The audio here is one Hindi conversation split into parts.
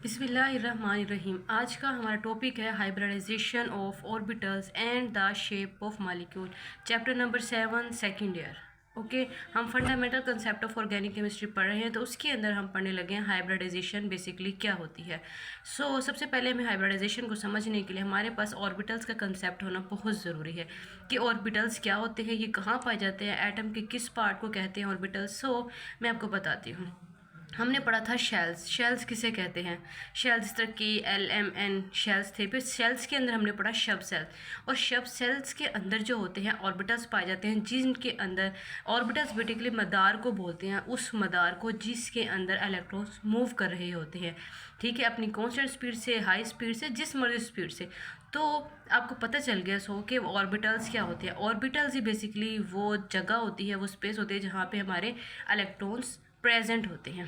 बिस्मिल्लाहिर्रहमानिर्रहीम। आज का हमारा टॉपिक है hybridization of orbitals and the shape of molecule, chapter number 7, second year. Okay, हम fundamental concept of organic chemistry पढ़ रहे हैं, तो उसके अंदर हम पढ़ने लगे हैं हाइब्रिडाइजेशन बेसिकली क्या होती है। सबसे पहले हमें हाइब्रिडाइजेशन को समझने के लिए हमारे पास ऑर्बिटल्स का कंसेप्ट होना बहुत ज़रूरी है कि ऑर्बिटल्स क्या होते हैं, ये कहाँ पाए जाते हैं, एटम के किस पार्ट को कहते हैं ऑर्बिटल्स। मैं आपको बताती हूँ। हमने पढ़ा था शेल्स। शेल्स किसे कहते हैं? शेल्स इस तरह KLMN शेल्स थे। फिर शेल्स के अंदर हमने पढ़ा शब सेल, और शब सेल्स के अंदर जो होते हैं ऑर्बिटल्स पाए जाते हैं, जिनके अंदर ऑर्बिटल्स बेसिकली मदार को बोलते हैं, उस मदार को जिसके अंदर इलेक्ट्रॉन्स मूव कर रहे होते हैं, ठीक है, अपनी कॉन्स्टेंट स्पीड से, हाई स्पीड से, जिस मर्जी स्पीड से। तो आपको पता चल गया कि ऑर्बिटल्स क्या होते हैं। ऑर्बिटल्स ही बेसिकली वो जगह होती है, वो स्पेस होती है जहाँ पे हमारे इलेक्ट्रॉन्स प्रेजेंट होते हैं।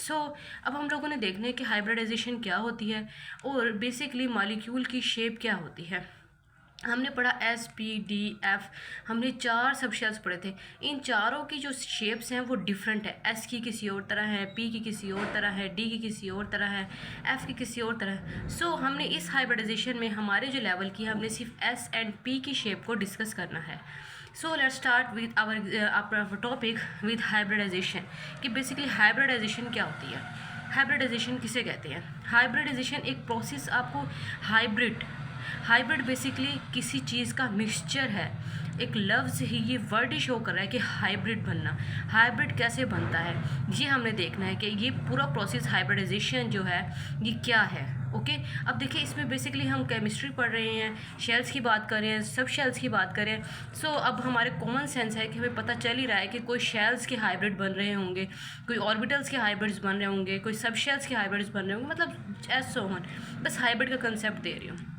अब हम लोगों ने देखना है कि हाइब्रिडाइजेशन क्या होती है और बेसिकली मॉलिक्यूल की शेप क्या होती है। हमने पढ़ा SPDF, हमने 4 सब शेल्स पढ़े थे। इन चारों की जो शेप्स हैं वो डिफरेंट है। S की किसी और तरह है, P की किसी और तरह है, D की किसी और तरह है, F की किसी और तरह है। हमने इस हाइब्रिडाइजेशन में हमारे जो लेवल की, हमने सिर्फ S एंड P की शेप को डिस्कस करना है। Let's start with our topic with hybridisation, कि बेसिकली हाइब्रिडाइजेशन क्या होती है। हाइब्रिडाइजेशन किसे कहते हैं? हाइब्रिडाइजेशन एक प्रोसेस, आपको हाइब्रिड बेसिकली किसी चीज़ का मिक्सचर है। एक लफ्ज़ ही ये वर्ड ही शो कर रहा है कि हाइब्रिड बनना। हाइब्रिड कैसे बनता है ये हमने देखना है कि ये पूरा प्रोसेस हाइब्रिडाइजेशन जो है ये क्या है। ओके, अब देखिए इसमें बेसिकली हम केमिस्ट्री पढ़ रहे हैं, शेल्स की बात कर रहे हैं, सब शेल्स की बात करें। अब हमारे कॉमन सेंस है कि हमें पता चल ही रहा है कि कोई शेल्स के हाइब्रिड बन रहे होंगे, कोई ऑर्बिटल्स के हाइब्रिड्स बन रहे होंगे, कोई सब शेल्स के हाइब्रिड्स बन रहे होंगे, मतलब एज सो ऑन। बस हाइब्रिड का कंसेप्ट दे रही हूँ।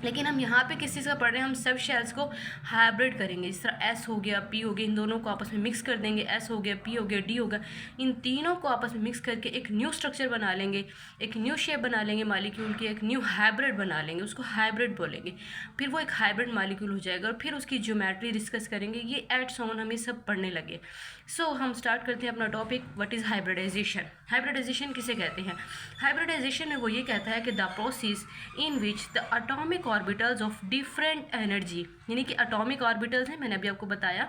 लेकिन हम यहाँ पे किस चीज़ का पढ़ रहे हैं? हम सब शेल्स को हाइब्रिड करेंगे। जिस तरह S हो गया, P हो गया, इन दोनों को आपस में मिक्स कर देंगे। S हो गया, P हो गया, D होगा, इन तीनों को आपस में मिक्स करके एक न्यू स्ट्रक्चर बना लेंगे, एक न्यू शेप बना लेंगे मॉलिक्यूल की, एक न्यू हाइब्रिड बना लेंगे, उसको हाइब्रिड बोलेंगे। फिर वो एक हाइब्रिड मॉलिक्यूल हो जाएगा, और फिर उसकी ज्योमेट्री डिस्कस करेंगे। ये एड्स ऑन हम ये सब पढ़ने लगे। हम स्टार्ट करते हैं अपना topic, what is hybridisation. Hybridisation किसे कहते हैं? हाइब्रिडाइजेशन में वो ये कहता है कि the process in which the atomic orbitals of different energy, यानी कि अटोमिक ऑर्बिटल्स हैं, मैंने अभी आपको बताया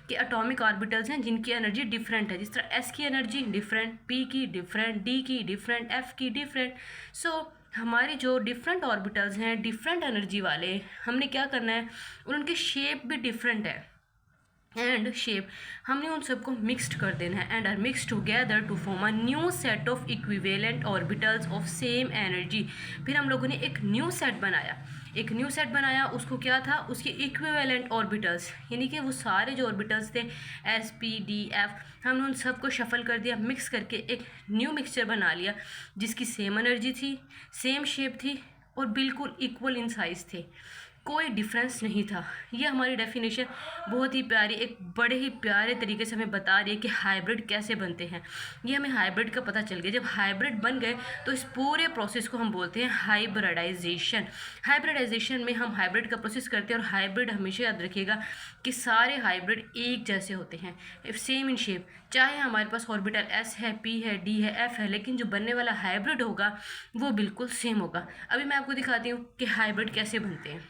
कि अटोमिक ऑर्बिटल्स हैं जिनकी एनर्जी डिफरेंट है। जिस तरह S की एनर्जी डिफरेंट, P की डिफरेंट, D की डिफरेंट, F की डिफरेंट। हमारे जो डिफरेंट ऑर्बिटल्स हैं, डिफरेंट एनर्जी वाले, हमने क्या करना है, उनके शेप भी डिफरेंट है एंड शेप, हमने उन सबको मिक्सड कर देना है and are mix together to form a new set of equivalent orbitals of same energy. फिर हम लोगों ने एक न्यू सेट बनाया, उसको क्या था, उसके इक्विवेलेंट ऑर्बिटल्स, यानी कि वो सारे जो ऑर्बिटल्स थे SPDF, हमने उन सबको शफल कर दिया, मिक्स करके एक न्यू मिक्सचर बना लिया जिसकी सेम एनर्जी थी, सेम शेप थी और बिल्कुल इक्वल इन साइज थे, कोई डिफरेंस नहीं था। ये हमारी डेफिनेशन बहुत ही प्यारी, एक बड़े ही प्यारे तरीके से हमें बता रही है कि हाइब्रिड कैसे बनते हैं। ये हमें हाइब्रिड का पता चल गया। जब हाइब्रिड बन गए तो इस पूरे प्रोसेस को हम बोलते हैं हाइब्रिडाइजेशन। हाइब्रिडाइजेशन में हम हाइब्रिड का प्रोसेस करते हैं, और हाइब्रिड हमेशा याद रखिएगा कि सारे हाइब्रिड एक जैसे होते हैं, सेम इन शेप। चाहे हमारे पास ऑर्बिटल S है, P है, D है, F है, लेकिन जो बनने वाला हाइब्रिड होगा वो बिल्कुल सेम होगा। अभी मैं आपको दिखाती हूँ कि हाइब्रिड कैसे बनते हैं,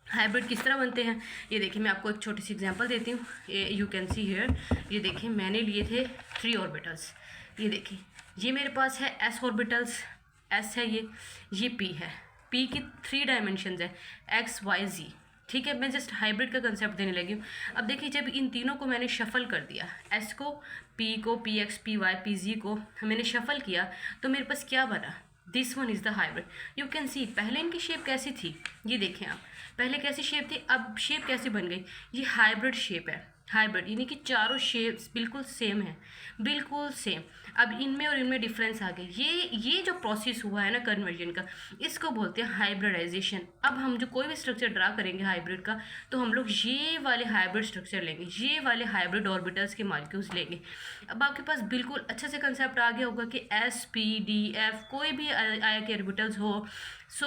हाइब्रिड किस तरह बनते हैं। ये देखिए, मैं आपको एक छोटी सी एग्जांपल देती हूँ। यू कैन सी हियर, ये देखिए मैंने लिए थे 3 ऑर्बिटल्स। ये देखिए, ये मेरे पास है S ऑर्बिटल्स, S है ये P है। P की 3 डायमेंशंस है, X Y Z, ठीक है। मैं जस्ट हाइब्रिड का कंसेप्ट देने लगी हूँ। अब देखिए, जब इन तीनों को मैंने शफल कर दिया, S को, P को, PX PY PZ को मैंने शफल किया, तो मेरे पास क्या बना, this one is the hybrid. You can सी, पहले इनकी शेप कैसी थी, ये देखें आप, पहले कैसी शेप थी, अब शेप कैसे बन गई, ये हाइब्रिड शेप है। हाइब्रिड यानी कि चारों शेप्स बिल्कुल सेम है, बिल्कुल सेम। अब इनमें और इनमें डिफरेंस आ गए। ये जो प्रोसेस हुआ है ना कन्वर्जन का, इसको बोलते हैं हाइब्रिडाइजेशन। अब हम जो कोई भी स्ट्रक्चर ड्रा करेंगे हाइब्रिड का, तो हम लोग ये वाले हाइब्रिड स्ट्रक्चर लेंगे, ये वाले हाइब्रिड ऑर्बिटल्स के मॉलिक्यूल्स लेंगे। अब आपके पास बिल्कुल अच्छे से कंसेप्ट आ गया होगा कि SPDF कोई भी आया के ऑर्बिटल्स हो।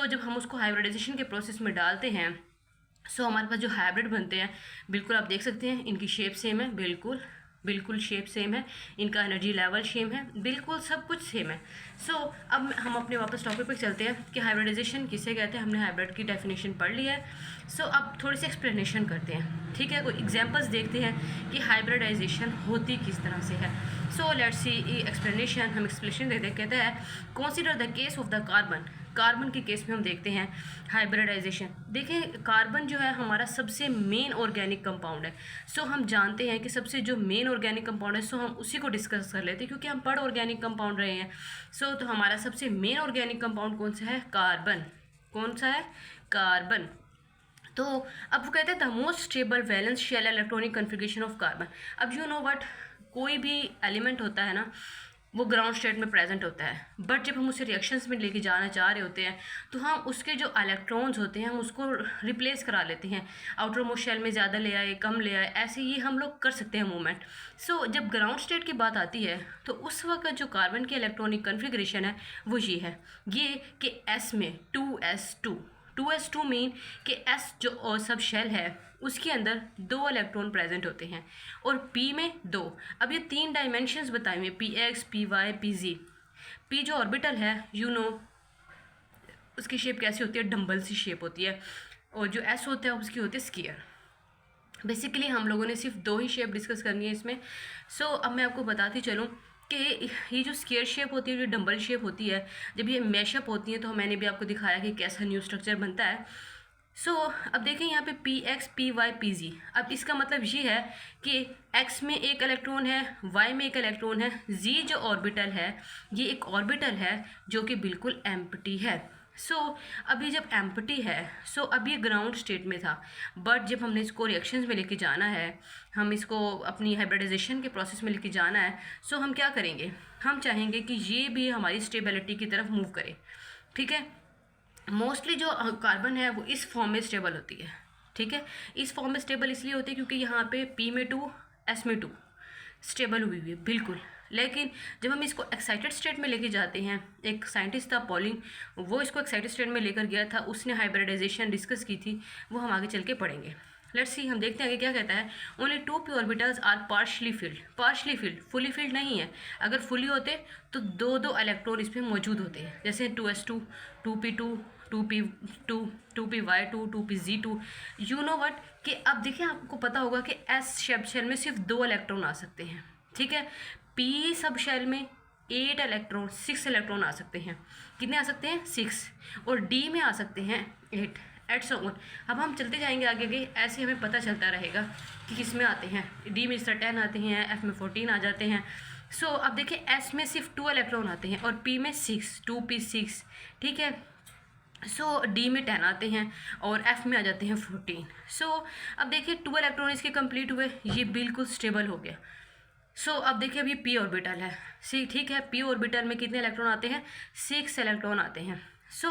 जब हम उसको हाइब्रिडाइजेशन के प्रोसेस में डालते हैं, हमारे पास जो हाइब्रिड बनते हैं, बिल्कुल आप देख सकते हैं इनकी शेप सेम है, बिल्कुल बिल्कुल शेप सेम है, इनका एनर्जी लेवल सेम है, बिल्कुल सब कुछ सेम है। सो अब हम अपने वापस टॉपिक पर चलते हैं कि हाइब्रिडाइजेशन किसे कहते हैं। हमने हाइब्रिड की डेफिनेशन पढ़ ली है। सो अब थोड़ी सी एक्सप्लेनेशन करते हैं, ठीक है। कोई एग्जांपल्स देखते हैं कि हाइब्रिडाइजेशन होती किस तरह से है। So let's see explanation. हम एक्सप्लेनेशन देते हैं, कहते हैं consider the case of the carbon. Carbon के केस में हम देखते हैं हाइब्रिडाइजेशन। देखें, कार्बन जो है हमारा सबसे मेन ऑर्गेनिक कंपाउंड है। सो हम जानते हैं कि सबसे जो मेन ऑर्गेनिक कंपाउंड है, सो हम उसी को डिस्कस कर लेते हैं क्योंकि हम पढ़ ऑर्गेनिक कंपाउंड रहे हैं। सो तो हमारा सबसे मेन ऑर्गेनिक कंपाउंड कौन सा है? कार्बन। कौन सा है? कार्बन। तो अब वो कहते हैं the most stable valence shell electronic configuration of carbon. अब यू नो व्हाट, कोई भी एलिमेंट होता है ना, वो ग्राउंड स्टेट में प्रेजेंट होता है, बट जब हम उसे रिएक्शंस में लेके जाना चाह रहे होते हैं तो हम उसके जो इलेक्ट्रॉन्स होते हैं हम उसको रिप्लेस करा लेते हैं। आउटर मोस्ट शेल में ज़्यादा ले आए, कम ले आए, ऐसे ही हम लोग कर सकते हैं मूवमेंट। सो जब ग्राउंड स्टेट की बात आती है तो उस वक्त जो कार्बन की इलेक्ट्रॉनिक कन्फिग्रेशन है वो ये है, ये कि S में 2s2 मीन कि S जो सब शेल है उसके अंदर 2 इलेक्ट्रॉन प्रेजेंट होते हैं और P में 2। अब ये 3 डायमेंशंस बताए हुए, Px, Py, Pz। P जो ऑर्बिटल है, यू नो उसकी शेप कैसी होती है? डम्बल सी शेप होती है। और जो S होता है उसकी होती है स्फीयर। बेसिकली हम लोगों ने सिर्फ 2 ही शेप डिस्कस करनी है इसमें। सो अब मैं आपको बताती चलूँ कि ये जो स्क्वायर शेप होती है, जो डंबल शेप होती है, जब ये मैशअप होती है तो मैंने भी आपको दिखाया कि कैसा न्यू स्ट्रक्चर बनता है। सो अब देखें यहाँ पे Px, Py, Pz। अब इसका मतलब ये है कि x में एक इलेक्ट्रॉन है, y में एक इलेक्ट्रॉन है, z जो ऑर्बिटल है ये एक ऑर्बिटल है जो कि बिल्कुल एम्प्टी है। सो अभी जब एम्प्टी है, सो अब ये ग्राउंड स्टेट में था, बट जब हमने इसको रिएक्शंस में लेके जाना है, हम इसको अपनी हाइब्रिडाइजेशन के प्रोसेस में लेके जाना है, सो हम क्या करेंगे? हम चाहेंगे कि ये भी हमारी स्टेबिलिटी की तरफ मूव करे, ठीक है। मोस्टली जो कार्बन है वो इस फॉर्म में स्टेबल होती है, ठीक है। इस फॉर्म में स्टेबल इसलिए होती है क्योंकि यहाँ पे P में 2, S में 2 स्टेबल हुई है बिल्कुल। लेकिन जब हम इसको एक्साइटेड स्टेट में लेके जाते हैं, एक साइंटिस्ट था पॉलिंग, वो इसको एक्साइटेड स्टेट में लेकर गया था, उसने हाइब्रिडाइजेशन डिस्कस की थी, वो हम आगे चल के पढ़ेंगे। लेट्स सी, हम देखते हैं आगे क्या कहता है। Only 2 p orbitals are partially filled. Partially filled, fully filled नहीं है। अगर फुली होते तो 2 इलेक्ट्रॉन इसमें मौजूद होते हैं, जैसे 2s2, 2p2, 2p2, 2py2, 2pz2। You know what कि अब देखिए, आपको पता होगा कि S सब शेल में सिर्फ 2 इलेक्ट्रॉन आ सकते हैं, ठीक है। P सब शेल में 6 इलेक्ट्रॉन आ सकते हैं। कितने आ सकते हैं? 6। और D में आ सकते हैं 8 एट सो ऑन। अब हम चलते जाएंगे आगे आगे, ऐसे हमें पता चलता रहेगा कि किस में आते हैं। D में इस तरह 10 आते हैं, F में 14 आ जाते हैं। सो अब देखिए, S में सिर्फ 2 इलेक्ट्रॉन आते हैं और P में 6, 2p6, ठीक है। सो D में 10 आते हैं और F में आ जाते हैं 14। सो अब देखिए, 2 इलेक्ट्रॉन इसके कंप्लीट हुए, ये बिल्कुल स्टेबल हो गया। सो अब देखिए, अब ये P ऑर्बिटल है, सी ठीक है। P ऑर्बिटल में कितने इलेक्ट्रॉन आते हैं? 6 इलेक्ट्रॉन आते हैं। सो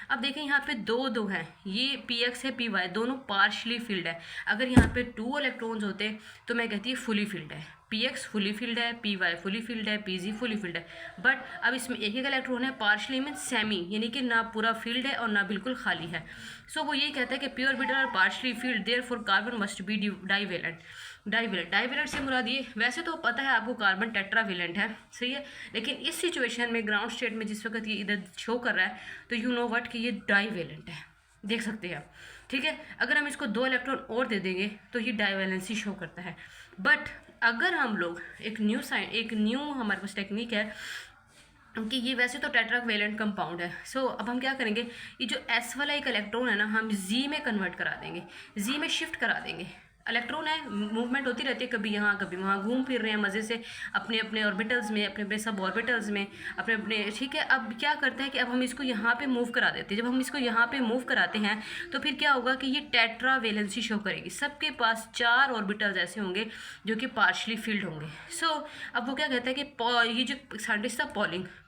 अब देखें, यहाँ पे 2 हैं, ये Px है, Py दोनों पार्शली फिल्ड है। अगर यहाँ पे 2 इलेक्ट्रॉन्स होते तो मैं कहती है फुली फिल्ड है। Px फुली फिल्ड है, Py फुली फिल्ड है, Pz फुली फिल्ड है। बट अब इसमें एक इलेक्ट्रॉन है, पार्शली मीन सेमी, यानी कि ना पूरा फील्ड है और ना बिल्कुल खाली है। सो वो यही कहता है कि p orbital are partially filled, therefore carbon must be divalent. Divalent से मुराद ये, वैसे तो पता है आपको कार्बन टेट्रावेलेंट है, सही है, लेकिन इस सिचुएशन में ग्राउंड स्टेट में जिस वक्त ये इधर शो कर रहा है तो यू नो व्हाट कि ये डाइवेलेंट है, देख सकते हैं आप, ठीक है। अगर हम इसको 2 इलेक्ट्रॉन और दे देंगे तो ये डाइवेलेंसी शो करता है। बट अगर हम लोग एक न्यू हमारे पास टेक्निक है कि ये वैसे तो टेट्रावेलेंट कंपाउंड है। सो अब हम क्या करेंगे, ये जो S वाला एक इलेक्ट्रॉन है ना, हम Z में कन्वर्ट करा देंगे, Z में शिफ्ट करा देंगे। इलेक्ट्रॉन है, मूवमेंट होती रहती है, कभी यहाँ कभी वहाँ, घूम फिर रहे हैं मज़े से अपने अपने ऑर्बिटल्स में, अपने अपने सब ऑर्बिटल्स में, अपने अपने, ठीक है। अब क्या करता है कि अब हम इसको यहाँ पे मूव करा देते हैं। जब हम इसको यहाँ पे मूव कराते हैं तो फिर क्या होगा कि ये टेट्रावेलेंसी शो करेगी। सबके पास 4 ऑर्बिटल्स ऐसे होंगे जो कि पार्शली फिल्ड होंगे। सो अब वो क्या कहता है कि ये जो साइंटिस्ट था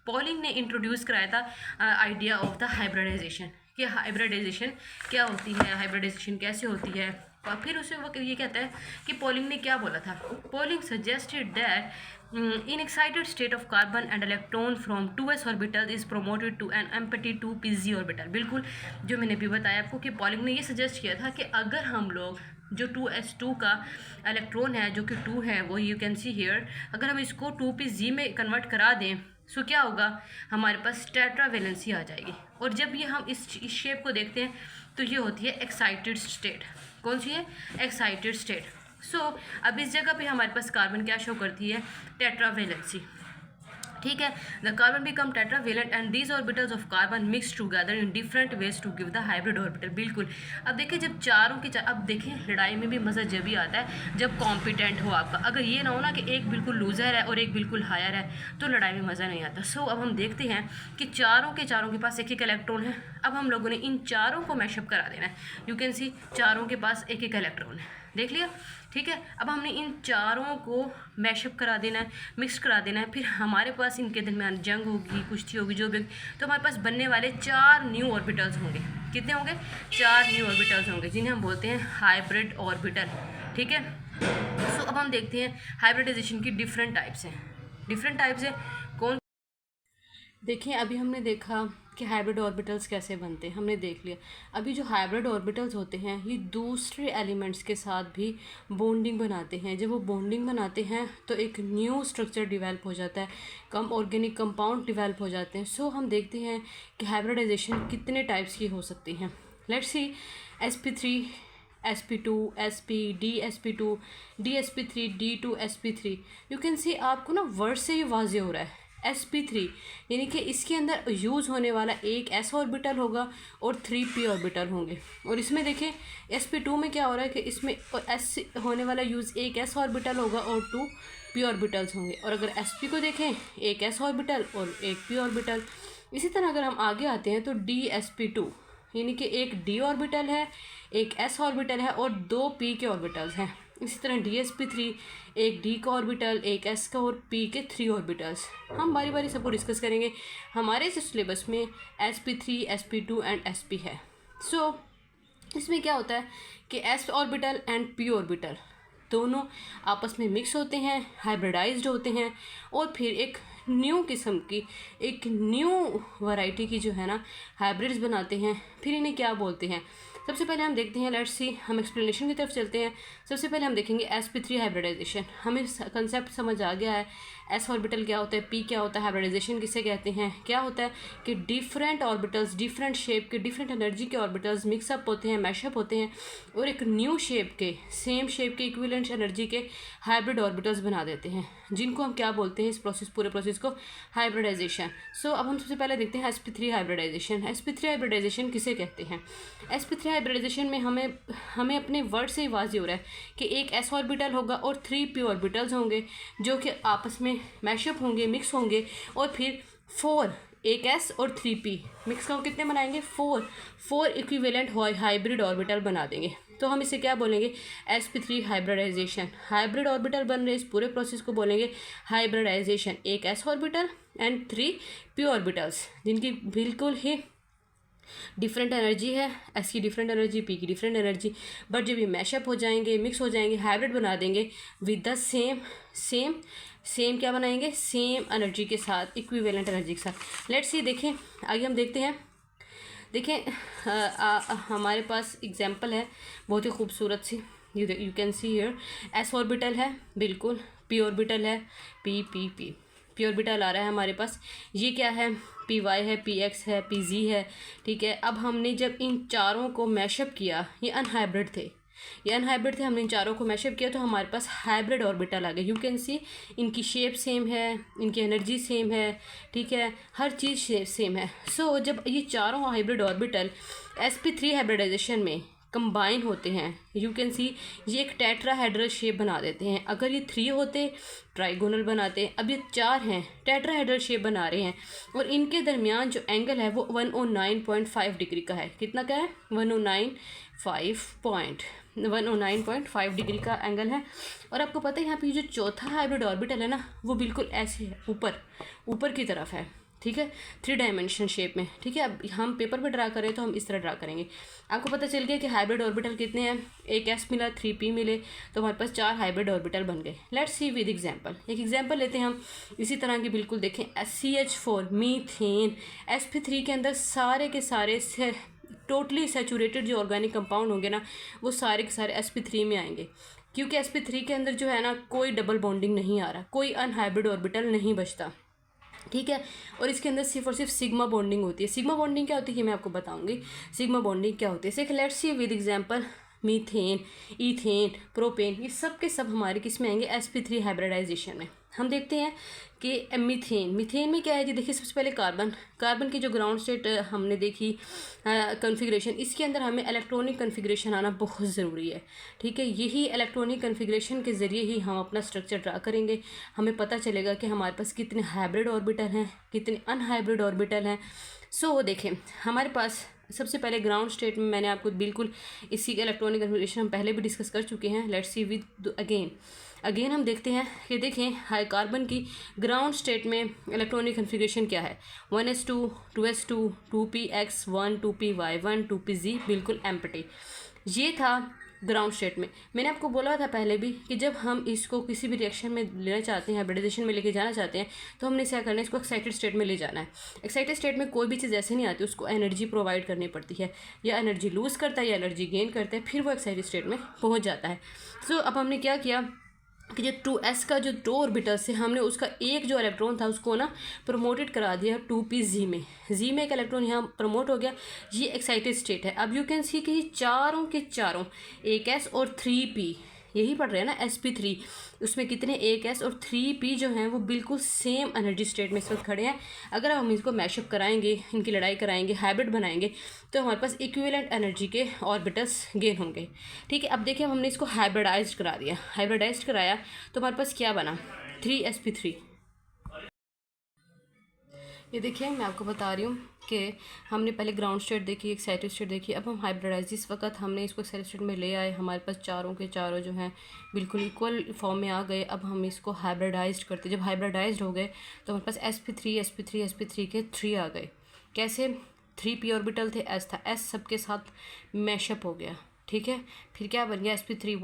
पॉलिंग ने इंट्रोड्यूस कराया था आइडिया ऑफ द हाइब्रिडाइजेशन, कि हाइब्रिडाइजेशन क्या होती है, हाइब्रिडाइजेशन कैसे होती है। और फिर उसे वो ये कहता है कि पॉलिंग ने क्या बोला था। Pauling suggested that in excited state of carbon and electron from 2s orbital is promoted to an empty 2pz orbital. बिल्कुल जो मैंने भी बताया आपको कि पॉलिंग ने ये सजेस्ट किया था कि अगर हम लोग जो 2s2 का इलेक्ट्रॉन है जो कि 2 है, वो यू कैन सी हियर, अगर हम इसको 2p में कन्वर्ट करा दें सो क्या होगा, हमारे पास टेट्रावेलेंसी आ जाएगी। और जब ये हम इस शेप को देखते हैं तो ये होती है एक्साइटेड स्टेट। कौन सी है? Excited state. सो अब इस जगह पे हमारे पास कार्बन क्या शो करती है? टेट्रावेलेंसी। ठीक है, the carbon become tetravalent and these orbitals of carbon mix together in different ways to give the hybrid orbital. बिल्कुल। अब देखिए जब चारों के अब देखें लड़ाई में भी मज़ा जब भी आता है जब कॉम्पिटेंट हो आपका। अगर ये ना हो ना कि एक बिल्कुल लूज़र है और एक बिल्कुल हायर है तो लड़ाई में मज़ा नहीं आता। सो अब हम देखते हैं कि चारों के पास एक एक इलेक्ट्रॉन है। अब हम लोगों ने इन चारों को मैशअप करा देना है। यू कैन सी चारों के पास एक एक इलेक्ट्रॉन है, देख लिया। ठीक है, अब हमने इन चारों को मैशअप करा देना है, मिक्स करा देना है। फिर हमारे पास इनके दरमियान जंग होगी, कुश्ती होगी, जो भी, तो हमारे पास बनने वाले 4 न्यू ऑर्बिटल्स होंगे। कितने होंगे? 4 न्यू ऑर्बिटल्स होंगे जिन्हें हम बोलते हैं हाइब्रिड ऑर्बिटल। ठीक है, सो अब हम देखते हैं हाइब्रिडाइजेशन की डिफरेंट टाइप्स हैं। डिफरेंट टाइप्स है कौन? देखिए अभी हमने देखा कि हाइब्रिड ऑर्बिटल्स कैसे बनते हैं, हमने देख लिया। अभी जो हाइब्रिड ऑर्बिटल्स होते हैं ये दूसरे एलिमेंट्स के साथ भी बॉन्डिंग बनाते हैं। जब वो बॉन्डिंग बनाते हैं तो एक न्यू स्ट्रक्चर डेवलप हो जाता है, कम ऑर्गेनिक कंपाउंड डेवलप हो जाते हैं। सो हम देखते हैं कि हाइब्रिडाइजेशन कितने टाइप्स की हो सकती हैं। Let's see sp3 sp2 sp dsp2 dsp3 d2 sp3। You can सी आपको ना वर्ड से ही वाज़े हो रहा है sp3 यानी कि इसके अंदर यूज़ होने वाला एक s ऑर्बिटल होगा और 3p ऑर्बिटल होंगे। और इसमें देखें sp2 में क्या हो रहा है कि इसमें s होने वाला यूज़ एक s ऑर्बिटल होगा और 2p ऑर्बिटल्स होंगे। और अगर sp को देखें एक s ऑर्बिटल और एक p ऑर्बिटल। इसी तरह अगर हम आगे आते हैं तो dsp2 यानी कि एक d ऑर्बिटल है, एक s ऑर्बिटल है और 2 p के ऑर्बिटल्स हैं। इसी तरह dsp3 एक d का ऑर्बिटल, एक s का और p के 3 ऑर्बिटल्स। हम बारी बारी सबको डिस्कस करेंगे। हमारे इस सिलेबस में sp3 sp2 एंड sp है। सो इसमें क्या होता है कि s orbital and p orbital दोनों आपस में मिक्स होते हैं, हाइब्रिडाइज्ड होते हैं और फिर एक न्यू किस्म की, एक न्यू वैरायटी की जो है ना हाइब्रिड्स बनाते हैं। फिर इन्हें क्या बोलते हैं? सबसे पहले हम देखते हैं, लेट्स सी, हम एक्सप्लेनेशन की तरफ चलते हैं। सबसे पहले हम देखेंगे sp3 हाइब्रिडाइजेशन। हमें कंसेप्ट समझ आ गया है, s ऑर्बिटल क्या होता है, p क्या होता है, हाइब्रिडाइजेशन किसे कहते हैं। क्या होता है कि डिफरेंट ऑर्बिटल्स, डिफरेंट शेप के, डिफरेंट एनर्जी के ऑर्बिटल्स मिक्सअप होते हैं, मैशअप होते हैं और एक न्यू शेप के, सेम शेप के, इक्विवेलेंट एनर्जी के हाइब्रिड ऑर्बिटल्स बना देते हैं, जिनको हम क्या बोलते हैं इस प्रोसेस, पूरे प्रोसेस को हाइब्रिडाइजेशन। सो अब हम सबसे पहले देखते हैं sp3 हाइब्रिडाइजेशन। sp3 हाइब्रिडाइजेशन किसे कहते हैं? sp3 हाइब्रिडाइजेशन में हमें अपने वर्ड से ही वाज़ी हो रहा है कि एक s ऑर्बिटल होगा और 3p ऑर्बिटल्स होंगे जो कि आपस में मैशअप होंगे, मिक्स होंगे और फिर 4, एक s और 3p मिक्स कर कितने बनाएंगे? 4 इक्विवेलेंट हाइब्रिड ऑर्बिटल बना देंगे। तो हम इसे क्या बोलेंगे? sp3 hybridisation. हाइब्रिड ऑर्बिटल बन रहे इस पूरे प्रोसेस को बोलेंगे हाइब्रिडाइजेशन। एक s orbital and 3p orbitals जिनकी बिल्कुल ही डिफरेंट एनर्जी है, s की डिफरेंट एनर्जी, p की डिफरेंट एनर्जी, बट जब ये मैशअप हो जाएंगे, मिक्स हो जाएंगे, हाइब्रिड बना देंगे विद द सेम क्या बनाएंगे? सेम एनर्जी के साथ, इक्विवेलेंट एनर्जी के साथ। लेट्स सी, देखें आगे हम देखते हैं। देखें हमारे पास एग्जांपल है बहुत ही खूबसूरत सी। You can see here s orbital है, बिल्कुल p ऑर्बिटल है, p ऑर्बिटल आ रहा है हमारे पास। ये क्या है? py है, px है, pz है। ठीक है, अब हमने जब इन चारों को मैशअप किया, ये अनहाइब्रिड थे, हमने इन चारों को मैशअप किया तो हमारे पास हाइब्रिड ऑर्बिटल आ गए। यू कैन सी इनकी शेप सेम है, इनकी एनर्जी सेम है, ठीक है, हर चीज़ सेम है। सो जब ये चारों हाइब्रिड ऑर्बिटल sp3 हाइब्रिडाइजेशन में कंबाइन होते हैं, यू कैन सी ये एक टेट्राहेड्रल शेप बना देते हैं। अगर ये 3 होते ट्राइगोनल बनाते, अब ये 4 हैं टेट्राहेड्रल शेप बना रहे हैं और इनके दरमियान जो एंगल है वो 109.5 डिग्री का है। कितना का है? 109.5 डिग्री का एंगल है। और आपको पता है यहाँ पे जो चौथा हाइब्रिड ऑर्बिटल है ना वो बिल्कुल ऐसे है, ऊपर की तरफ है। ठीक है, 3 डायमेंशन शेप में। ठीक है, अब हम पेपर पे ड्रा करें तो हम इस तरह ड्रा करेंगे। आपको पता चल गया कि हाइब्रिड ऑर्बिटल कितने हैं? एक s मिला, 3p मिले, तो हमारे पास 4 हाइब्रिड ऑर्बिटल बन गए। Let's see with example. एक एग्जांपल लेते हैं हम इसी तरह की, बिल्कुल देखें CH4 मीथेन। sp3 के अंदर सारे के सारे टोटली सैचुरेटेड जो ऑर्गेनिक कंपाउंड होंगे ना वो सारे के सारे sp3 में आएंगे, क्योंकि sp3 के अंदर जो है ना कोई डबल बॉन्डिंग नहीं आ रहा, कोई अनहाइब्रिड ऑर्बिटल नहीं बचता, ठीक है। और इसके अंदर सिर्फ और सिर्फ सिग्मा बॉन्डिंग होती है। सिग्मा बॉन्डिंग क्या होती है ये मैं आपको बताऊंगी। सिग्मा बॉन्डिंग क्या होती है, जैसे let's see with example methane, ethane, propane, ये सब के सब हमारे किस में आएंगे, sp3 हाइब्रिडाइजेशन में। हम देखते हैं कि मीथेन में क्या है जी, देखिए सबसे पहले कार्बन की जो ग्राउंड स्टेट हमने देखी कॉन्फ़िगरेशन, इसके अंदर हमें इलेक्ट्रॉनिक कॉन्फ़िगरेशन आना बहुत ज़रूरी है, ठीक है। यही इलेक्ट्रॉनिक कॉन्फ़िगरेशन के ज़रिए ही हम अपना स्ट्रक्चर ड्रा करेंगे, हमें पता चलेगा कि हमारे पास कितने हाइब्रिड ऑर्बिटल हैं, कितने अनहाइब्रिड ऑर्बिटल हैं। सो देखें हमारे पास सबसे पहले ग्राउंड स्टेट में मैंने आपको बिल्कुल इसी के इलेक्ट्रॉनिक कन्फिग्रेशन हम पहले भी डिस्कस कर चुके हैं। लेट्स सी विद अगेन हम देखते हैं कि देखें हाई कार्बन की ग्राउंड स्टेट में इलेक्ट्रॉनिक कन्फिग्रेशन क्या है, 1s2 2s2 2px1 2py1 2pz बिल्कुल एम्प्टी। ये था ग्राउंड स्टेट में। मैंने आपको बोला था पहले भी कि जब हम इसको किसी भी रिएक्शन में लेना चाहते हैं, हाइब्रिडाइजेशन में लेके जाना चाहते हैं, तो हमने क्या करना है, इसको एक्साइटेड स्टेट में ले जाना है। एक्साइटेड स्टेट में कोई भी चीज़ ऐसे नहीं आती, उसको एनर्जी प्रोवाइड करनी पड़ती है, या एनर्जी लूज़ करता है या एनर्जी गेन करता है, फिर वो एक्साइटेड स्टेट में पहुँच जाता है। सो अब हमने क्या किया कि जो 2s का जो 2 ऑर्बिटल से हमने उसका एक जो इलेक्ट्रॉन था उसको ना प्रमोटेड करा दिया 2pz में। z में एक इलेक्ट्रॉन यहाँ प्रमोट हो गया, ये एक्साइटेड स्टेट है। अब यू कैन सी कि चारों के चारों 1s और 3p यही पढ़ रहे हैं ना sp3, उसमें कितने 1s और 3p जो हैं वो बिल्कुल सेम एनर्जी स्टेट में इस वक्त खड़े हैं। अगर हम इसको मैशअप कराएंगे, इनकी लड़ाई कराएंगे, हाइब्रिड बनाएंगे, तो हमारे पास इक्विवेलेंट एनर्जी के ऑर्बिटल्स गेन होंगे, ठीक है। अब देखिए हमने इसको हाइब्रिडाइज्ड करा दिया, हाइब्रिडाइज्ड कराया तो हमारे पास क्या बना, 3sp3। ये देखिए मैं आपको बता रही हूँ कि हमने पहले ग्राउंड स्टेट देखी, एक्साइटेड स्टेट देखी, अब हम हाइब्रिडाइज, इस वक्त हमने इसको एक्साइटेड स्टेट में ले आए, हमारे पास चारों के चारों जो हैं बिल्कुल इक्वल फॉर्म में आ गए। अब हम इसको हाइब्रिडाइज्ड करते, जब हाइब्रिडाइज्ड हो गए तो हमारे पास sp3 के 3 आ गए। कैसे, 3p ऑर्बिटल थे, s था, s सबके साथ मैशअप हो गया, ठीक है। फिर क्या बन गया, sp3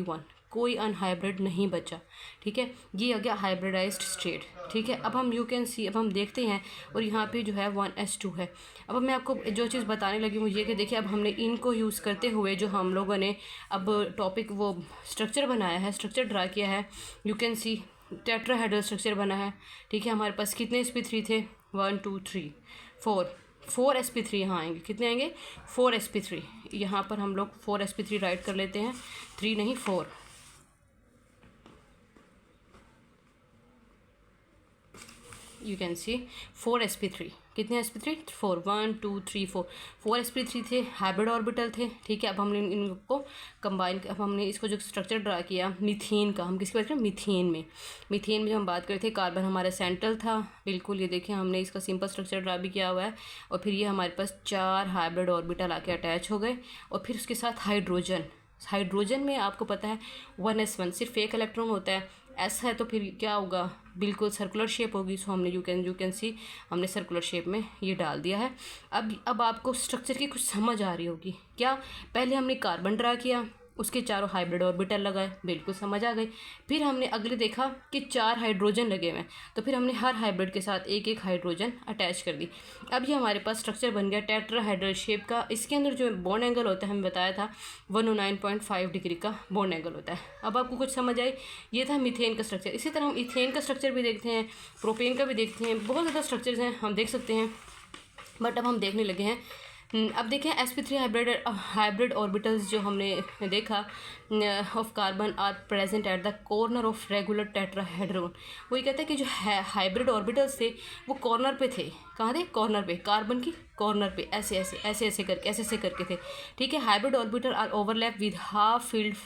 1 कोई अनहाइब्रिड नहीं बचा, ठीक है। ये आ गया हाइब्रिडाइज्ड स्टेट, ठीक है। अब हम यू कैन सी, अब हम देखते हैं और यहाँ पे जो है 1s2 है। अब मैं आपको जो चीज़ बताने लगी हूँ ये कि देखिए अब हमने इनको यूज़ करते हुए जो हम लोगों ने अब टॉपिक वो स्ट्रक्चर बनाया है, स्ट्रक्चर ड्रा किया है, you can C tetrahedral structure बना है, ठीक है। हमारे पास कितने sp3 थे, 1 2 3 4 sp3 यहाँ आएंगे, कितने आएंगे, 4 sp3। यहाँ पर हम लोग 4 sp3 राइट कर लेते हैं, 3 नहीं 4। यू कैन सी 4 sp3, कितने sp3, 4 1 2 3 4 sp3 थे, हाइब्रिड ऑर्बिटल थे, ठीक है। अब हमने इनको कंबाइन, अब हमने इसको जो स्ट्रक्चर ड्रा किया मीथेन का, हम किसकी बात करें, मीथेन में जब हम बात करते थे कार्बन हमारा सेंट्रल था बिल्कुल, ये देखें हमने इसका सिंपल स्ट्रक्चर ड्रा भी किया हुआ है। और फिर ये हमारे पास 4 हाइब्रिड ऑर्बिटल आके अटैच हो गए, और फिर उसके साथ हाइड्रोजन में आपको पता है 1s1 सिर्फ एक इलेक्ट्रॉन होता है, एस है तो फिर क्या होगा, बिल्कुल सर्कुलर शेप होगी। सो हमने यू कैन सी हमने सर्कुलर शेप में ये डाल दिया है। अब आपको स्ट्रक्चर की कुछ समझ आ रही होगी क्या, पहले हमने कार्बन ड्रा किया, उसके चारों हाइब्रिड ऑर्बिटल लगाए, बिल्कुल समझ आ गई। फिर हमने अगले देखा कि 4 हाइड्रोजन लगे हुए हैं, तो फिर हमने हर हाइब्रिड के साथ एक एक हाइड्रोजन अटैच कर दी। अब ये हमारे पास स्ट्रक्चर बन गया टेट्राहेड्रल शेप का। इसके अंदर जो बॉन्ड एंगल होता है हमें बताया था 109.5 डिग्री का बॉन्ड एंगल होता है। अब आपको कुछ समझ आई, ये था मीथेन का स्ट्रक्चर। इसी तरह हम इथेन का स्ट्रक्चर भी देखते हैं, प्रोपेन का भी देखते हैं, बहुत ज़्यादा स्ट्रक्चर्स हैं हम देख सकते हैं। बट अब हम देखने लगे हैं, अब देखें sp3 हाइब्रिड ऑर्बिटल्स जो हमने देखा of carbon are present at the corner of regular tetrahedron. वो ये कहता है कि जो हाइब्रिड ऑर्बिटल्स थे वो कॉर्नर पे थे, कहाँ थे, कॉर्नर पे, कार्बन की कॉर्नर पे, ऐसे करके थे, ठीक है। Hybrid orbital are overlap with half filled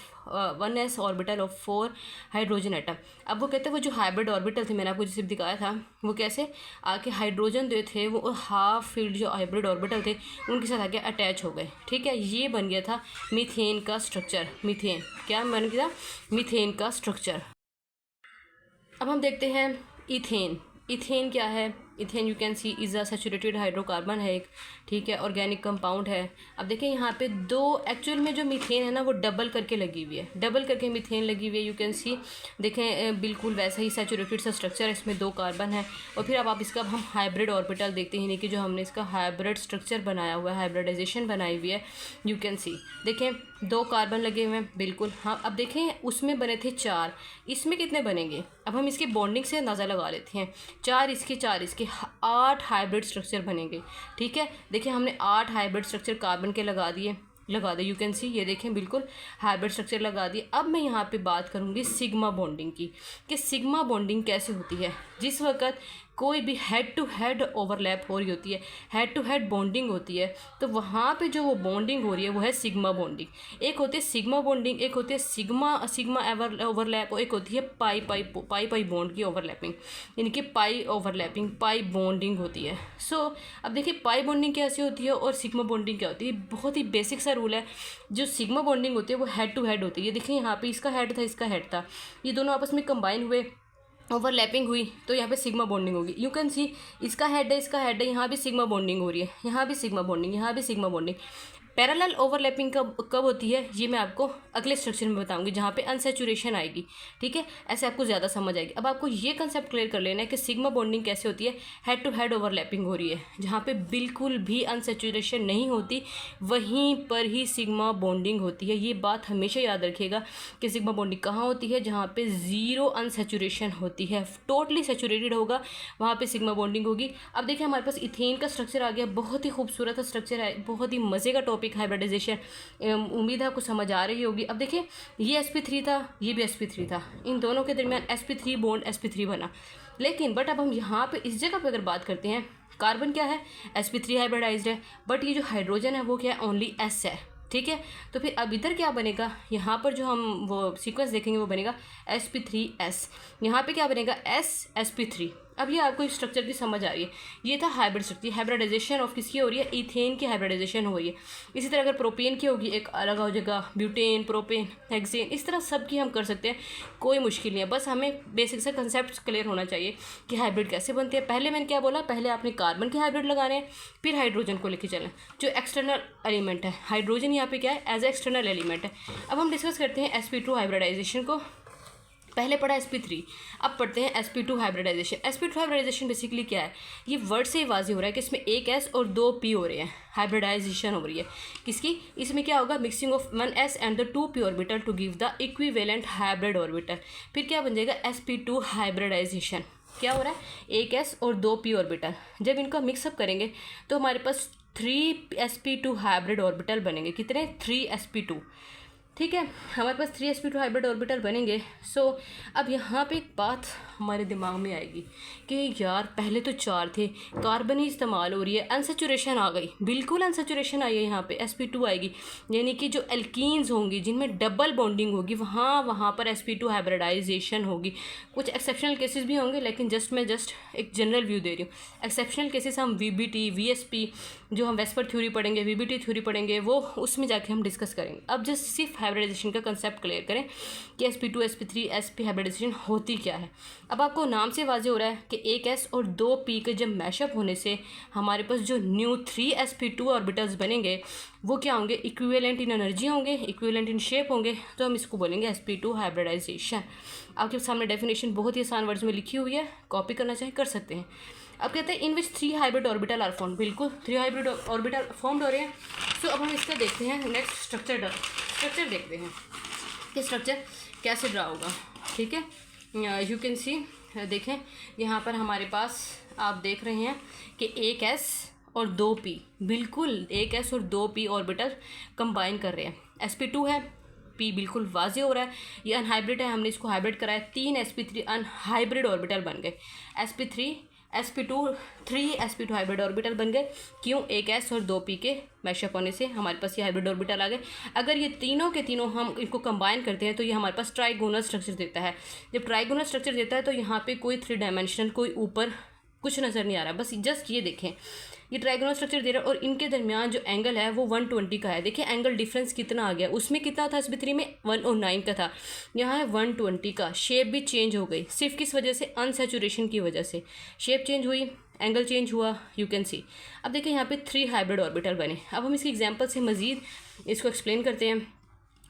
1s orbital of 4 hydrogen atom. अब वो कहते हैं वो जो हाइब्रिड ऑर्बिटल थे मैंने आपको जिसे दिखाया था, वो कैसे आके हाइड्रोजन जो थे वो हाफ फील्ड जो हाइब्रिड ऑर्बिटल थे उनके साथ आके अटैच हो गए, ठीक है। ये बन गया था मीथेन का स्ट्रक्चर। मीथेन क्या बन गया, मीथेन का स्ट्रक्चर। अब हम देखते हैं इथेन क्या है। Ethane you can C is a saturated hydrocarbon है एक, ठीक है, ऑर्गेनिक कंपाउंड है। अब देखें यहाँ पे दो एक्चुअल में जो मीथेन है ना वो डबल करके लगी हुई है, डबल करके मीथेन लगी हुई है, यू कैन सी। देखें बिल्कुल वैसा ही सैचुरेटेड सा स्ट्रक्चर है, इसमें 2 कार्बन है। और फिर अब आप इसका हम हाइब्रिड ऑर्बिटल देखते हैं, यानी कि जो हमने इसका हाइब्रिड स्ट्रक्चर बनाया हुआ है, हाइब्रिडाइजेशन बनाई हुई है, यू कैन सी। देखें 2 कार्बन लगे हुए हैं बिल्कुल। हाँ अब देखें उसमें बने थे 4, इसमें कितने बनेंगे? अब हम इसकी बॉन्डिंग से अंदाज़ा लगा लेते हैं। 4 इसके 8 हाइब्रिड स्ट्रक्चर बनेंगे, ठीक है। देखिए हमने 8 हाइब्रिड स्ट्रक्चर कार्बन के लगा दे, यू कैन सी। ये देखें बिल्कुल हाइब्रिड स्ट्रक्चर लगा दिए। अब मैं यहाँ पे बात करूँगी सिग्मा बॉन्डिंग की, कि सिग्मा बॉन्डिंग कैसे होती है। जिस वक्त कोई भी हेड टू हेड ओवरलैप हो रही होती है, हेड टू हेड बॉन्डिंग होती है, तो वहाँ पे जो वो बॉन्डिंग हो रही है वो है सिग्मा बॉन्डिंग। एक होती है सिग्मा बॉन्डिंग, एक होती है सिग्मा ओवरलैप, और एक होती है पाई बॉन्ड की ओवरलैपिंग, यानी कि पाई ओवरलैपिंग, पाई बॉन्डिंग होती है। सो अब देखिए पाई बॉन्डिंग कैसे होती है और सिग्मा बॉन्डिंग क्या होती है। बहुत ही बेसिक सा रूल है। जो सिग्मा बॉन्डिंग होती है वो हेड टू हेड होती है। देखिए यहाँ पे इसका हेड था, इसका हेड था, ये दोनों आपस में कंबाइन हुए, ओवरलैपिंग हुई, तो यहाँ पे सिग्मा बॉन्डिंग होगी। यू कैन सी इसका हेड है, यहाँ भी सिग्मा बॉन्डिंग हो रही है, यहाँ भी सिग्मा बॉन्डिंग, यहाँ भी सिग्मा बॉन्डिंग। पैरेलल ओवरलैपिंग कब होती है ये मैं आपको अगले स्ट्रक्चर में बताऊंगी, जहाँ पे अनसैचुरेशन आएगी, ठीक है। ऐसे आपको ज़्यादा समझ आएगी। अब आपको ये कंसेप्ट क्लियर कर लेना है कि सिग्मा बॉन्डिंग कैसे होती है। हेड टू हेड ओवरलैपिंग हो रही है, जहाँ पे बिल्कुल भी अनसैचुरेशन नहीं होती, वहीं पर ही सिग्मा बॉन्डिंग होती है। ये बात हमेशा याद रखिएगा कि सिग्मा बॉन्डिंग कहाँ होती है, जहाँ पे ज़ीरो अनसैचुरेशन होती है, टोटली सैचुरेटेड होगा, वहाँ पे सिग्मा बॉन्डिंग होगी। अब देखिए हमारे पास इथेन का स्ट्रक्चर आ गया, बहुत ही खूबसूरत स्ट्रक्चर है, बहुत ही मज़े का टॉपिक हाइब्रिडाइजेशन। उम्मीद है आपको समझ आ रही होगी। अब देखिए ये sp3 था, ये भी sp3 था, इन दोनों के दरमियान sp3 बॉन्ड sp3 बना। लेकिन बट अब हम यहाँ पे इस जगह पे अगर बात करते हैं, कार्बन क्या है, sp3 हाइब्रिडाइज्ड है, बट ये जो हाइड्रोजन है वो क्या है, ओनली s है, ठीक है। तो फिर अब इधर क्या बनेगा, यहाँ पर जो हम वो सीक्वेंस देखेंगे वो बनेगा sp3s, यहाँ पे क्या बनेगा sp3। अब ये आपको इस स्ट्रक्चर की समझ आ रही है। ये था हाइब्रिड स्ट्रक्चर, हाइब्रिडाइजेशन ऑफ किसकी हो रही है, इथेन की हाइब्रिडाइजेशन हो रही है। इसी तरह अगर प्रोपेन की होगी एक अलग हो जाएगा, ब्यूटेन, प्रोपेन, हेक्सेन, इस तरह सब की हम कर सकते हैं, कोई मुश्किल नहीं है। बस हमें बेसिक से कंसेप्ट क्लियर होना चाहिए कि हाइब्रिड कैसे बनते हैं। पहले मैंने क्या बोला, पहले आपने कार्बन के हाइब्रिड लगाने हैं, फिर हाइड्रोजन को लेके चलें, जो एक्सटर्नल एलिमेंट है। हाइड्रोजन यहाँ पे क्या है, एज ए एक्सटर्नल एलिमेंट है। अब हम डिस्कस करते हैं sp2 हाइब्रिडाइजेशन को। पहले पढ़ा sp3, अब पढ़ते हैं sp2 hybridisation. sp2 hybridisation basically क्या है, ये वर्ड से ही वाजी हो रहा है कि इसमें एक s और 2 p हो रहे हैं, हाइब्रिडाइजेशन हो रही है किसकी, इसमें क्या होगा, mixing of 1 s and the 2 p orbital to give the equivalent hybrid orbital. फिर क्या बन जाएगा, sp2 हाइब्रिडाइजेशन। क्या हो रहा है, एक s और 2 p ऑर्बिटल, जब इनका मिक्सअप करेंगे तो हमारे पास 3 sp2 हाइब्रिड ऑर्बिटल बनेंगे। कितने, 3 sp2, ठीक है। हमारे पास 3 sp2 हाइब्रिड ऑर्बिटल बनेंगे। सो अब यहाँ पे एक बात हमारे दिमाग में आएगी कि यार पहले तो 4 थे, कार्बन ही इस्तेमाल हो रही है, अनसैचुरेशन आ गई, बिल्कुल अनसैचुरेशन आई है, यहाँ पे sp2 आएगी, यानी कि जो एल्कीन्स होंगी जिनमें डबल बॉन्डिंग होगी वहाँ पर sp2 हाइब्रिडाइजेशन होगी। कुछ एक्सेप्शनल केसेस भी होंगे, लेकिन मैं एक जनरल व्यू दे रही हूँ। एक्सेप्शनल केसेस हम VBT, VSP, जो हम वेस्पर थ्योरी पढ़ेंगे, VBT थ्योरी पढ़ेंगे, वो उसमें जाके हम डिस्कस करेंगे। अब जस्ट सिर्फ हाइब्रिडाइजेशन का कंसेप्ट क्लियर करें कि sp2, sp3, sp हाइब्रिडाइजेशन होती क्या है। अब आपको नाम से वाज़ेह हो रहा है कि एक s और 2 p के जब मैशअप होने से हमारे पास जो न्यू 3 sp2 ऑर्बिटल्स बनेंगे वो क्या होंगे, इक्विवेलेंट इन एनर्जी होंगे, इक्विवेलेंट इन शेप होंगे, तो हम इसको बोलेंगे sp2 हाइब्रिडाइजेशन। आपके सामने डेफिनेशन बहुत ही आसान वर्ड्स में लिखी हुई है, कॉपी करना चाहे कर सकते हैं। अब कहते हैं इन विच 3 हाइब्रिड ऑर्बिटल आर फॉर्म, बिल्कुल 3 हाइब्रिड ऑर्बिटल फॉर्म्ड हो रहे हैं। सो अब हम इसका देखते हैं, नेक्स्ट स्ट्रक्चर देखते हैं कि स्ट्रक्चर कैसे ड्रा होगा, ठीक है। यू कैन सी, देखें यहाँ पर हमारे पास आप देख रहे हैं कि एक s और 2 p, बिल्कुल एक s और 2 p ऑर्बिटल कंबाइन कर रहे हैं। sp2 है, p बिल्कुल वाजे हो रहा है, ये अनहाइब्रिड है, हमने इसको हाइब्रिड कराया, 3 sp3 अनहाइब्रिड ऑर्बिटल बन गए। थ्री sp2 हाइब्रिड ऑर्बिटल बन गए, क्यों, एक s और 2 p के मैशअप होने से हमारे पास ये हाइब्रिड ऑर्बिटल आ गए। अगर ये तीनों के तीनों हम इनको कंबाइन करते हैं तो ये हमारे पास ट्राइगोनल स्ट्रक्चर देता है। जब ट्राइगोनल स्ट्रक्चर देता है तो यहाँ पे कोई 3 डायमेंशनल, कोई ऊपर कुछ नज़र नहीं आ रहा है, बस जस्ट ये देखें, ये ट्रायगोनल स्ट्रक्चर दे रहा है और इनके दरमियान जो एंगल है वो 120 का है। देखिए एंगल डिफरेंस कितना आ गया, उसमें कितना था SB3 में 109 का था, यहाँ है 120 का। शेप भी चेंज हो गई, सिर्फ किस वजह से, अनसैचुरेशन की वजह से शेप चेंज हुई, एंगल चेंज हुआ, यू कैन सी। अब देखिए यहाँ पे 3 हाइब्रिड ऑर्बिटल बने। अब हम इसकी एग्जांपल से मज़ीद इसको एक्सप्लेन करते हैं।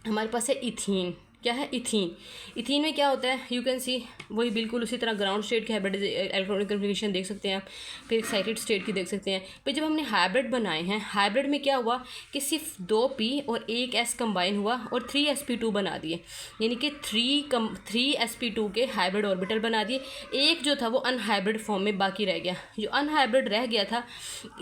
हमारे पास है इथीन, क्या है, इथीन। इथीन में क्या होता है, यू कैन सी, वही बिल्कुल उसी तरह ग्राउंड स्टेट की हाइब्रिड इलेक्ट्रॉनिक कन्फिगरेशन देख सकते हैं आप, फिर एक्साइटेड स्टेट की देख सकते हैं। फिर जब हमने हाइब्रिड बनाए हैं, हाइब्रिड में क्या हुआ कि सिर्फ 2p और 1s कंबाइन हुआ और 3sp2 बना दिए, यानी कि 3sp2 के हाइब्रिड ऑर्बिटल बना दिए। एक जो था वो अनहाइब्रिड फॉर्म में बाकी रह गया। जो अनहाइब्रिड रह गया था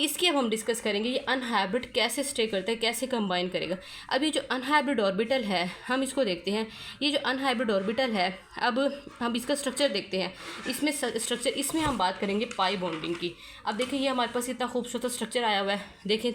इसकी अब हम डिस्कस करेंगे, ये अनहाइब्रिड कैसे स्टे करता है, कैसे कंबाइन करेगा। अब ये जो अनहाइब्रिड ऑर्बिटल है हम इसको देखते हैं। ये जो अनहाइब्रिड ऑर्बिटल है, अब हम इसका स्ट्रक्चर देखते हैं। इसमें स्ट्रक्चर, इसमें हम बात करेंगे पाई बॉन्डिंग की। अब देखिए ये हमारे पास इतना खूबसूरत स्ट्रक्चर आया हुआ है। देखें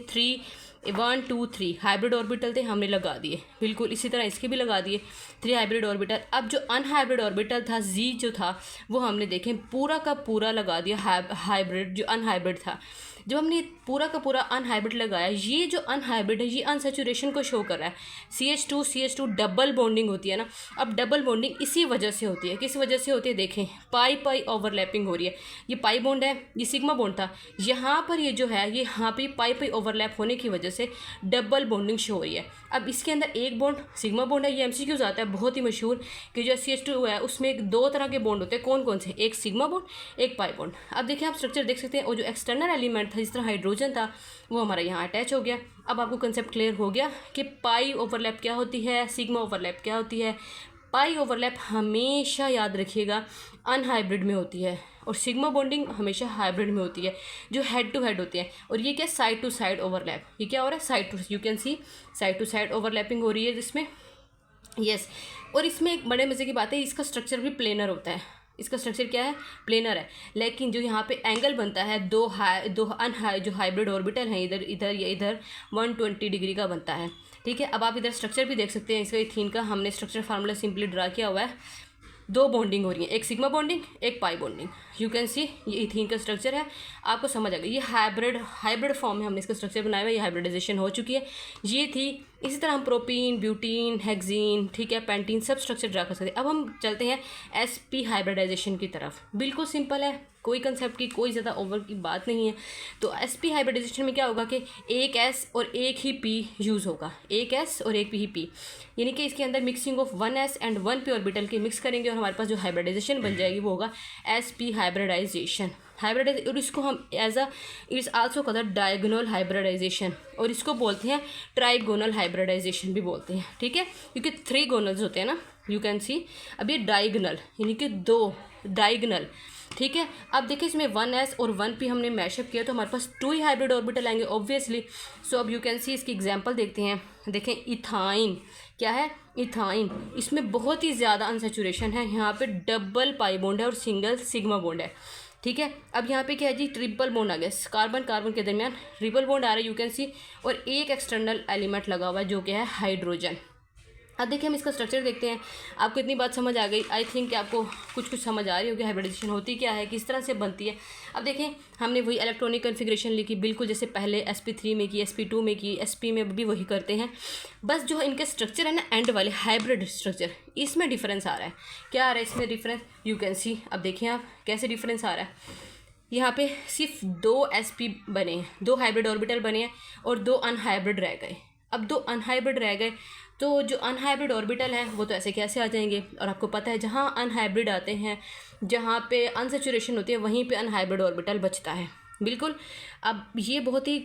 1 2 3 हाइब्रिड ऑर्बिटल थे, हमने लगा दिए, बिल्कुल इसी तरह इसके भी लगा दिए 3 हाइब्रिड ऑर्बिटल। अब जो अनहाइब्रिड ऑर्बिटल था जी जो था वो हमने देखें पूरा का पूरा लगा दिया हाइब्रिड, जो अनहाइब्रिड था। जब हमने पूरा का पूरा अनहाइब्रिड लगाया, ये जो अनहाइब्रिड है ये अनसैचुरेशन को शो कर रहा है। CH2 डबल बॉन्डिंग होती है ना। अब डबल बॉन्डिंग इसी वजह से होती है, किस वजह से होती है, देखें पाई ओवरलैपिंग हो रही है। ये पाई बॉन्ड है, ये सिग्मा बॉन्ड था, यहाँ पर ये जो है ये यहाँ पे पाई ओवरलैप होने की वजह से डबल बॉन्डिंग शो हो रही है। अब इसके अंदर एक बॉन्ड सिग्मा बॉन्ड है, ये MCQs आता है बहुत ही मशहूर कि जो CH2 है उसमें एक 2 तरह के बॉन्ड होते हैं। कौन कौन से, एक सिग्मा बॉन्ड, एक पाई बॉन्ड। अब देखिए आप स्ट्रक्चर देख सकते हैं, और जो एक्सटर्नल एलिमेंट था जिस तरह हाइड्रोजन था वो हमारा यहाँ अटैच हो गया। अब आपको कंसेप्ट क्लियर हो गया कि पाई ओवरलैप क्या होती है, सिग्मा ओवरलैप क्या होती है। पाई ओवरलैप हमेशा याद रखिएगा अनहाइब्रिड में होती है और सिग्मा बॉन्डिंग हमेशा हाइब्रिड में होती है, जो हेड टू हेड होती है। और ये क्या, साइड टू साइड ओवरलैप, ये क्या हो रहा है, side to, you can see side to side overlapping हो रही है जिसमें, यस। और इसमें एक बड़े मज़े की बात है, इसका स्ट्रक्चर भी प्लेनर होता है। इसका स्ट्रक्चर क्या है, प्लेनर है। लेकिन जो यहाँ पे एंगल बनता है जो हाइब्रिड ऑर्बिटल हैं इधर इधर या इधर 120 डिग्री का बनता है। ठीक है, अब आप इधर स्ट्रक्चर भी देख सकते हैं इसका, इथीन का हमने स्ट्रक्चर फार्मूला सिंपली ड्रा किया हुआ है। 2 बॉन्डिंग हो रही है, एक सिग्मा बॉन्डिंग, एक पाई बॉन्डिंग। यू कैन सी ये इथीन का स्ट्रक्चर है, आपको समझ आ गया। ये हाइब्रिड फॉर्म में हमने इसका स्ट्रक्चर बनाया हुआ है, ये हाइब्रिडाइजेशन हो चुकी है, ये थी। इसी तरह हम प्रोपीन, ब्यूटीन, हेक्सीन, ठीक है, पेंटीन, सब स्ट्रक्चर ड्रा कर सकते हैं। अब हम चलते हैं SP हाइब्रिडाइजेशन की तरफ। बिल्कुल सिंपल है, कोई कंसेप्ट की कोई ज़्यादा ओवर की बात नहीं है। तो SP हाइब्रिडाइजेशन में क्या होगा कि एक S और एक ही P यूज़ होगा, एक S और एक ही P, यानी कि इसके अंदर mixing of 1s and 1p orbital के मिक्स करेंगे और हमारे पास जो हाइब्रिडाइजेशन बन जाएगी वो होगा SP हाइब्रिडाइजेशन। और इसको हम it's also called diagonal hybridisation, और इसको बोलते हैं ट्राइगोनल हाइब्रिडाइजेशन भी बोलते हैं। ठीक है, क्योंकि 3 गोनल्स होते हैं ना, यू कैन सी। अब ये डायगोनल यानी कि 2 डायगोनल, ठीक है। अब देखिए इसमें 1s और 1p हमने मैशअप किया तो हमारे पास 2 ही हाइब्रिड ऑर्बिटल आएंगे ऑब्वियसली। सो अब यू कैन सी इसकी एग्जांपल देखते हैं। देखें इथाइन, क्या है, इथाइन, इसमें बहुत ही ज़्यादा अनसैचुरेशन है, यहाँ पे डबल पाई बॉन्ड है और सिंगल सिग्मा बॉन्ड है। ठीक है, अब यहाँ पे क्या है जी, ट्रिपल बॉन्ड आ गया, कार्बन कार्बन के दरमियान ट्रिपल बॉन्ड आ रहा है, यू कैन सी। और एक एक्सटर्नल एलिमेंट लगा हुआ है जो क्या है, हाइड्रोजन। अब देखिए हम इसका स्ट्रक्चर देखते हैं। आपको इतनी बात समझ आ गई, आई थिंक कि आपको कुछ समझ आ रही होगी हाइब्रिडाइजेशन होती क्या है, किस तरह से बनती है। अब देखें हमने वही इलेक्ट्रॉनिक कन्फिग्रेशन लिखी, बिल्कुल जैसे पहले SP3 में की, SP2 में की, SP में भी वही करते हैं। बस जो इनके स्ट्रक्चर है ना, एंड वाले हाइब्रिड स्ट्रक्चर, इसमें डिफरेंस आ रहा है। क्या आ रहा है इसमें डिफरेंस, यू कैन सी। अब देखिए आप कैसे डिफरेंस आ रहा है। यहाँ पे सिर्फ 2 SP बने हैं, 2 हाइब्रिड ऑर्बिटल बने हैं और 2 अनहाइब्रिड रह गए। अब 2 अनहाइब्रिड रह गए तो जो अनहाइब्रिड ऑर्बिटल हैं वो तो ऐसे कैसे आ जाएंगे। और आपको पता है जहाँ अनहाइब्रिड आते हैं, जहाँ पे अनसैचुरेशन होती है, वहीं पे अनहाइब्रिड ऑर्बिटल बचता है, बिल्कुल। अब ये बहुत ही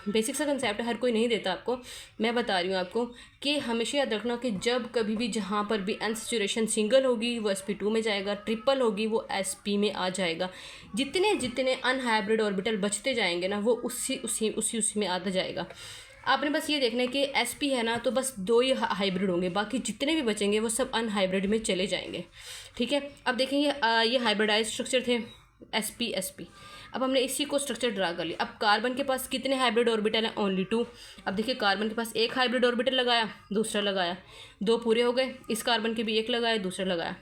बेसिक सा कंसेप्ट है, हर कोई नहीं देता आपको, मैं बता रही हूँ आपको कि हमेशा याद रखना कि जब कभी भी जहाँ पर भी अनसैचुरेशन सिंगल होगी वो SP2 में जाएगा, ट्रिपल होगी वो SP में आ जाएगा। जितने जितने अनहाइब्रिड ऑर्बिटल बचते जाएंगे ना वो उसी में आता जाएगा। आपने बस ये देखना है कि SP है ना तो बस 2 ही हाइब्रिड होंगे, बाकी जितने भी बचेंगे वो सब अनहाइब्रिड में चले जाएंगे। ठीक है, अब देखेंगे ये हाइब्रिडाइज स्ट्रक्चर थे SP। अब हमने इसी को स्ट्रक्चर ड्रा कर लिया। अब कार्बन के पास कितने हाइब्रिड ऑर्बिटल हैं, ओनली 2। अब देखिए कार्बन के पास एक हाइब्रिड ऑर्बिटल लगाया, दूसरा लगाया, 2 पूरे हो गए। इस कार्बन के भी एक लगाया, दूसरा लगाया,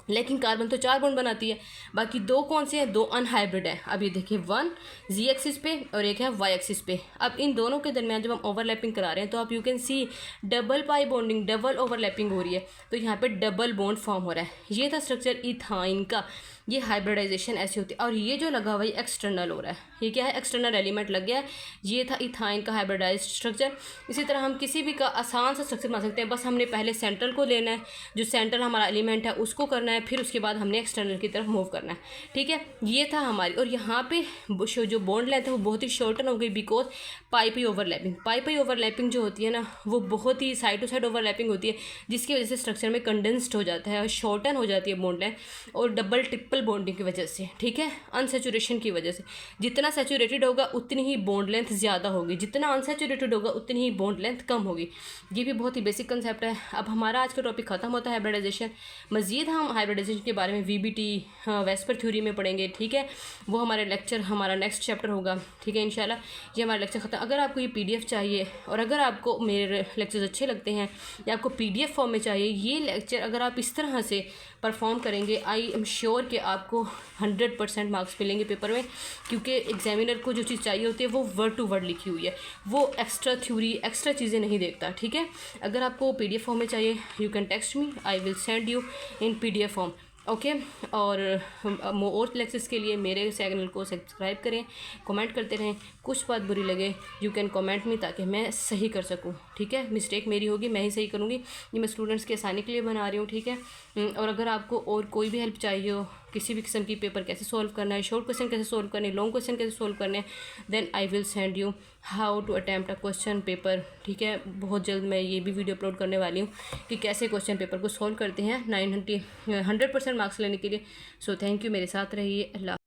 लेकिन कार्बन तो 4 बॉन्ड बनाती है। बाकी 2 कौन से हैं, 2 अनहाइब्रिड है। अब ये देखिए 1 जी एक्सिस पे और एक है वाई एक्सिस पे। अब इन दोनों के दरमियान जब हम ओवरलैपिंग करा रहे हैं तो आप you can see double pi bonding, double overlapping हो रही है, तो यहाँ पे डबल बॉन्ड फॉर्म हो रहा है। ये था स्ट्रक्चर इथाइन का। ये हाइब्रिडाइजेशन ऐसी होती है। और ये जो लगा हुआ है एक्सटर्नल हो रहा है, ये क्या है, एक्सटर्नल एलिमेंट लग गया है। ये था इथाइन का हाइब्रिडाइज स्ट्रक्चर। इसी तरह हम किसी भी का आसान सा स्ट्रक्चर बना सकते हैं, बस हमने पहले सेंट्रल को लेना है, जो सेंट्रल हमारा एलिमेंट है उसको करना है, फिर उसके बाद हमने एक्सटर्नल की तरफ मूव करना है। ठीक है, ये था हमारी। और यहाँ पे जो बॉन्ड लेंथ है वो बहुत ही शॉर्टन हो गई बिकॉज पाई ओवरलैपिंग जो होती है ना वो बहुत ही साइड टू साइड ओवरलैपिंग होती है, जिसकी वजह से स्ट्रक्चर में कंडेंस्ड हो जाता है और शॉर्टन हो जाती है बॉन्ड लेंथ, और डबल ट्रिपल बॉन्डिंग की वजह से। ठीक है, अनसेचुरेशन की वजह से जितना सेचुरेटेड होगा उतनी ही बॉन्ड लेंथ ज़्यादा होगी, जितना अनसेचुरेटेड होगा उतनी ही बॉन्ड लेंथ कम होगी। ये भी बहुत ही बेसिक कंसेप्ट है। अब हमारा आज का टॉपिक खत्म होता है हाइब्रिडाइजेशन। मज़ीद हम हाइब्रिडाइजेशन के बारे में VBT वेस्पर थ्योरी में पढ़ेंगे। ठीक है, वो हमारे लेक्चर हमारा नेक्स्ट चैप्टर होगा। ठीक है, इंशाल्लाह ये हमारा लेक्चर खत्म। अगर आपको ये PDF चाहिए और अगर आपको मेरे लेक्चर्स अच्छे लगते हैं या आपको PDF फॉर्म में चाहिए, ये लेक्चर अगर आप इस तरह से परफॉर्म करेंगे, आई एम श्योर कि आपको 100% मार्क्स मिलेंगे पेपर में, क्योंकि एग्जामिनर को जो चीज़ चाहिए होती है वो वर्ड टू वर्ड लिखी हुई है, वो एक्स्ट्रा थ्योरी एक्स्ट्रा चीज़ें नहीं देखता। ठीक है, अगर आपको PDF फॉर्म में चाहिए you can text me, I will send you in PDF form. Okay, और लेक्चर्स के लिए मेरे चैनल को सब्सक्राइब करें, कमेंट करते रहें। कुछ बात बुरी लगे यू कैन कमेंट मी, ताकि मैं सही कर सकूं। ठीक है, मिस्टेक मेरी होगी मैं ही सही करूँगी, ये मैं स्टूडेंट्स के आसानी के लिए बना रही हूँ। ठीक है, और अगर आपको और कोई भी हेल्प चाहिए हो, किसी भी किस्म की पेपर कैसे सॉल्व करना है, शॉर्ट क्वेश्चन कैसे सॉल्व करने, लॉन्ग क्वेश्चन कैसे सॉल्व करने हैं, then I will send you how to attempt a question paper. ठीक है, बहुत जल्द मैं ये भी वीडियो अपलोड करने वाली हूँ कि कैसे क्वेश्चन पेपर को सॉल्व करते हैं 100% मार्क्स लेने के लिए। सो थैंक यू, मेरे साथ रहिए। अल्लाह।